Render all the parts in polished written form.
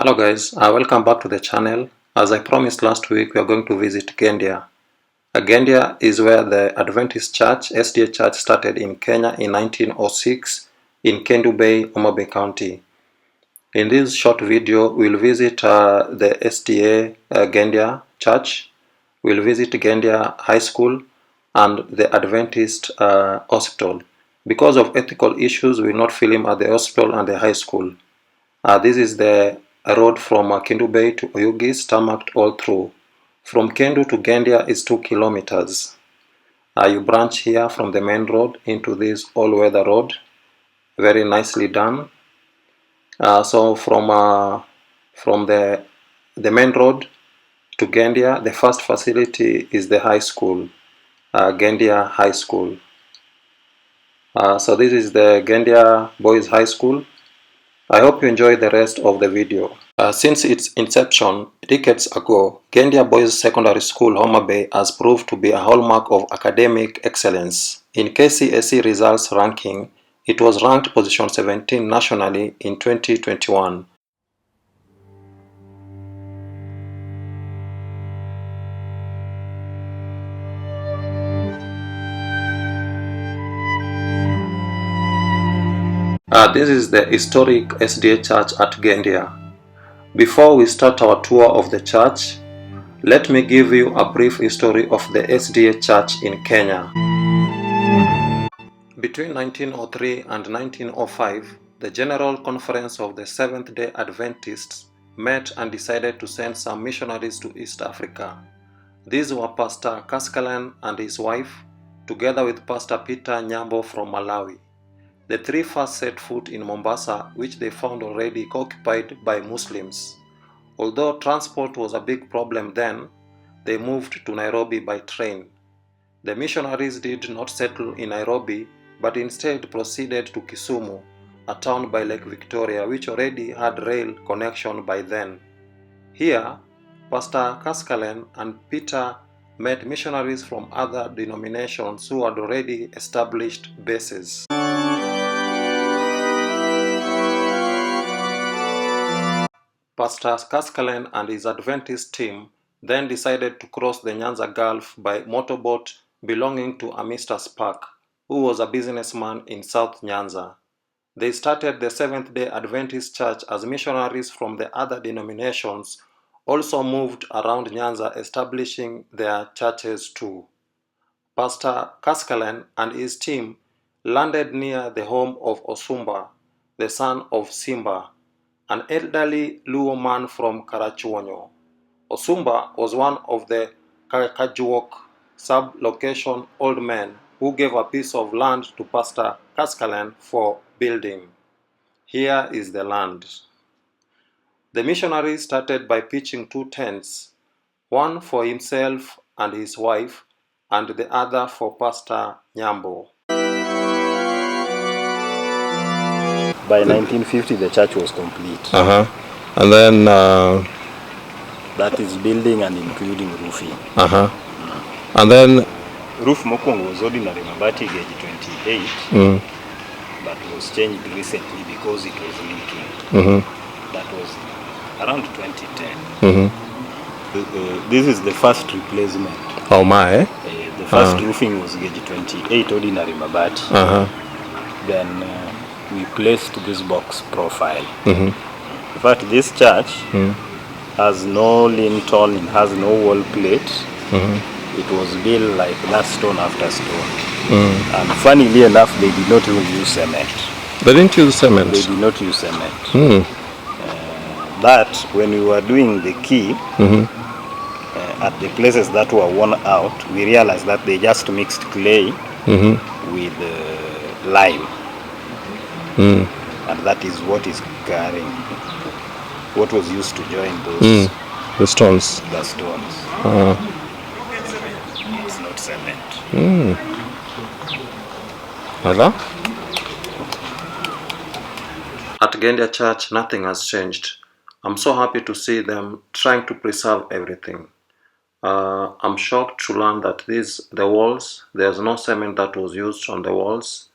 Hello guys, welcome back to the channel. As I promised last week, we are going to visit Gendia. Gendia is where the Adventist Church, SDA Church, started in Kenya in 1906 in Kendu Bay, Homa Bay County. In this short video, we'll visit the SDA Gendia Church, we'll visit Gendia High School and the Adventist Hospital. Because of ethical issues, we will not film at the hospital and the high school. This is the road from Kendu Bay to Oyugis, tarmacked all through. From Kendu to Gendia is 2 kilometers. You branch here from the main road into this all-weather road. Very nicely done. So from the main road to Gendia, the first facility is the high school, Gendia High School. So this is the Gendia Boys High School. I hope you enjoy the rest of the video. Since its inception decades ago, Gendia Boys Secondary School, Homa Bay, has proved to be a hallmark of academic excellence. In KCSE results ranking, it was ranked position 17 nationally in 2021. This is the historic SDA Church at Gendia. Before we start our tour of the church, let me give you a brief history of the SDA Church in Kenya. Between 1903 and 1905, the General Conference of the Seventh-day Adventists met and decided to send some missionaries to East Africa. These were Pastor Carscallen and his wife, together with Pastor Peter Nyambo from Malawi. The three first set foot in Mombasa, which they found already occupied by Muslims. Although transport was a big problem then, they moved to Nairobi by train. The missionaries did not settle in Nairobi, but instead proceeded to Kisumu, a town by Lake Victoria which already had rail connection by then. Here, Pastor Carscallen and Peter met missionaries from other denominations who had already established bases. Pastor Carscallen and his Adventist team then decided to cross the Nyanza Gulf by motorboat belonging to a Mr. Spark, who was a businessman in South Nyanza. They started the Seventh-day Adventist Church as missionaries from the other denominations also moved around Nyanza, establishing their churches too. Pastor Carscallen and his team landed near the home of Osumba, the son of Simba, an elderly Luo man from Karachuonyo. Osumba was one of the Kajuok sub-location old men who gave a piece of land to Pastor Carscallen for building. Here is the land. The missionary started by pitching 2 tents, one for himself and his wife, and the other for Pastor Nyambo. By 1950, the church was complete. And then That is building and including roofing. And then Roof Mokong was ordinary mabati gauge 28, but was changed recently because it was leaking. That was around 2010. This is the first replacement. oh my, The first roofing was gauge 28 ordinary mabati. Then we placed this box profile. In fact, this church has no lintel, it has no wall plate. It was built like that, stone after stone. And funnily enough, they did not even use cement. They didn't use cement? They did not use cement. That, when we were doing the key, at the places that were worn out, we realized that they just mixed clay with lime. And that is what is carrying, what was used to join those the stones. The stones. It's not cement. At Gendia Church, nothing has changed. I'm so happy to see them trying to preserve everything. I'm shocked to learn that the walls, there's no cement that was used on the walls.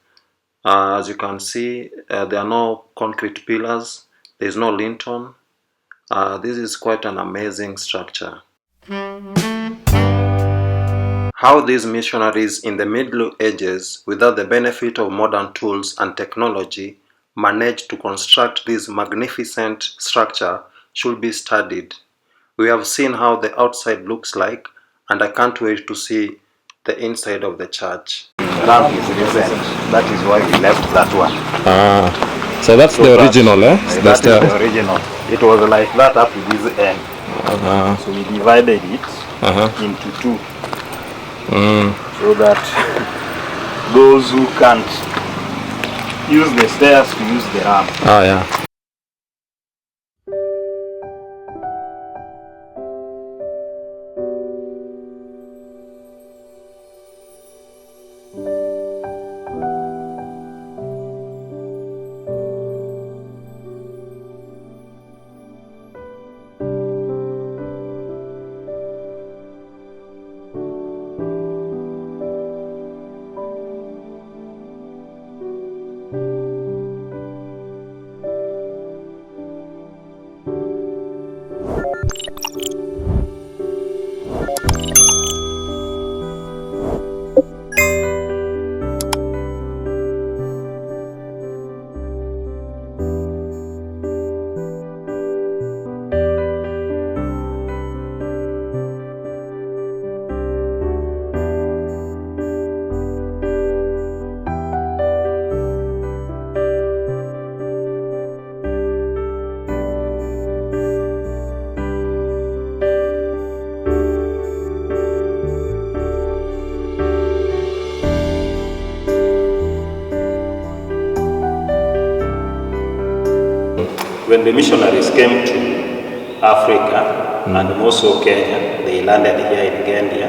As you can see, there are no concrete pillars, there's no lintel, This is quite an amazing structure. How these missionaries in the Middle Ages, without the benefit of modern tools and technology, managed to construct this magnificent structure should be studied. We have seen how the outside looks like, and I can't wait to see the inside of the church. Ramp is recent. That is why we left that one. So that's the original, eh? That is the original. It was like that up to this end. So we divided it into two. So that those who can't use the stairs to use the ramp. Yeah. When the missionaries came to Africa and also Kenya, they landed here in Gendia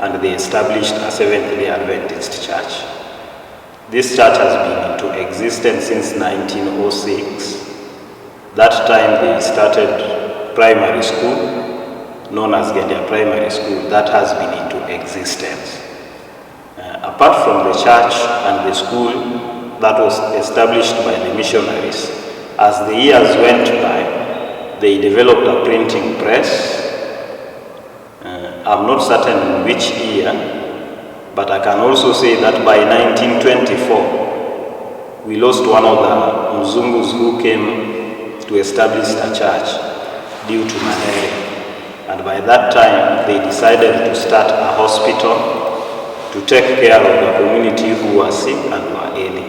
and they established a Seventh-day Adventist church. This church has been into existence since 1906. That time they started primary school, known as Gendia Primary School, that has been into existence. Apart from the church and the school that was established by the missionaries, as the years went by, they developed a printing press. I'm not certain in which year, but I can also say that by 1924, we lost one of the Mzungus who came to establish a church due to malaria. And by that time, they decided to start a hospital to take care of the community who were sick and were ailing.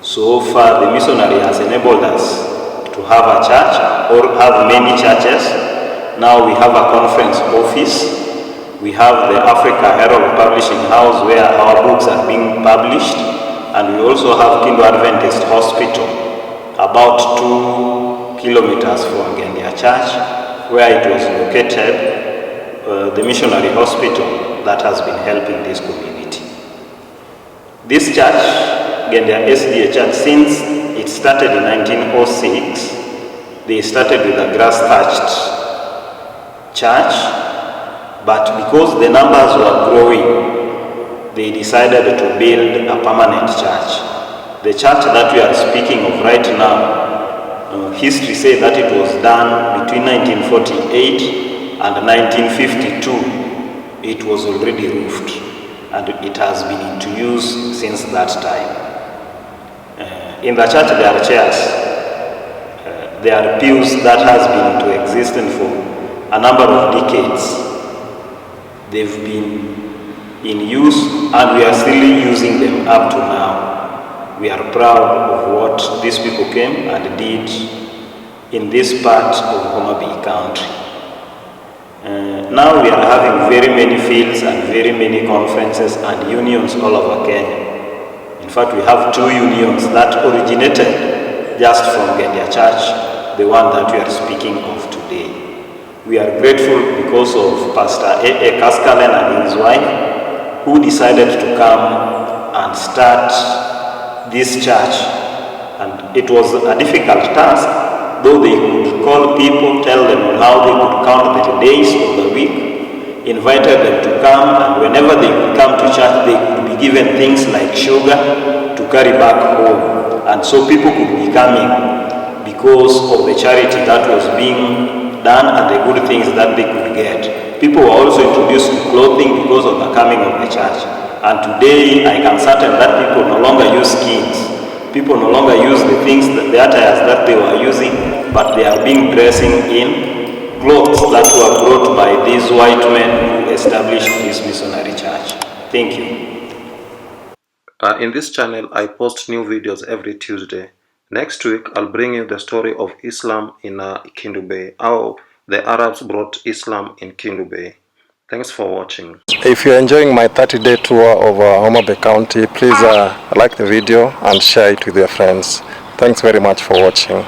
So far, the missionary has enabled us to have a church or have many churches. Now we have a conference office. We have the Africa Herald Publishing House where our books are being published. And we also have Kendu Adventist Hospital, about 2 kilometers from Gendia Church, where it was located, the missionary hospital that has been helping this community. This church, Gendia SDA Church, since it started in 1906, they started with a grass-thatched church, but because the numbers were growing, they decided to build a permanent church. The church that we are speaking of right now, history says that it was done between 1948 and 1952. It was already roofed, and it has been into use since that time. In the church there are chairs, there are pews that has been into existence for a number of decades. They've been in use and we are still using them up to now. We are proud of what these people came and did in this part of Homa Bay County. Now we are having very many fields and very many conferences and unions all over Kenya. In fact, we have 2 unions that originated just from Gendia Church, the one that we are speaking of today. We are grateful because of Pastor Carscallen and his wife, who decided to come and start this church. And it was a difficult task, though they could call people, tell them on how they could count the days of the week, invited them to come, and whenever they could come to church, they could be given things like sugar to carry back home. And so people could be coming because of the charity that was being done and the good things that they could get. People were also introduced to clothing because of the coming of the church. And today I can certain that people no longer use skins. People no longer use the things, the attires that they were using, but they are being dressing in clothes that were brought by these white men who established this missionary church. Thank you. In this channel, I post new videos every Tuesday. Next week, I'll bring you the story of Islam in Kendu Bay, how the Arabs brought Islam in Kendu Bay. Thanks for watching. If you're enjoying my 30-day tour of Homa Bay County, please like the video and share it with your friends. Thanks very much for watching.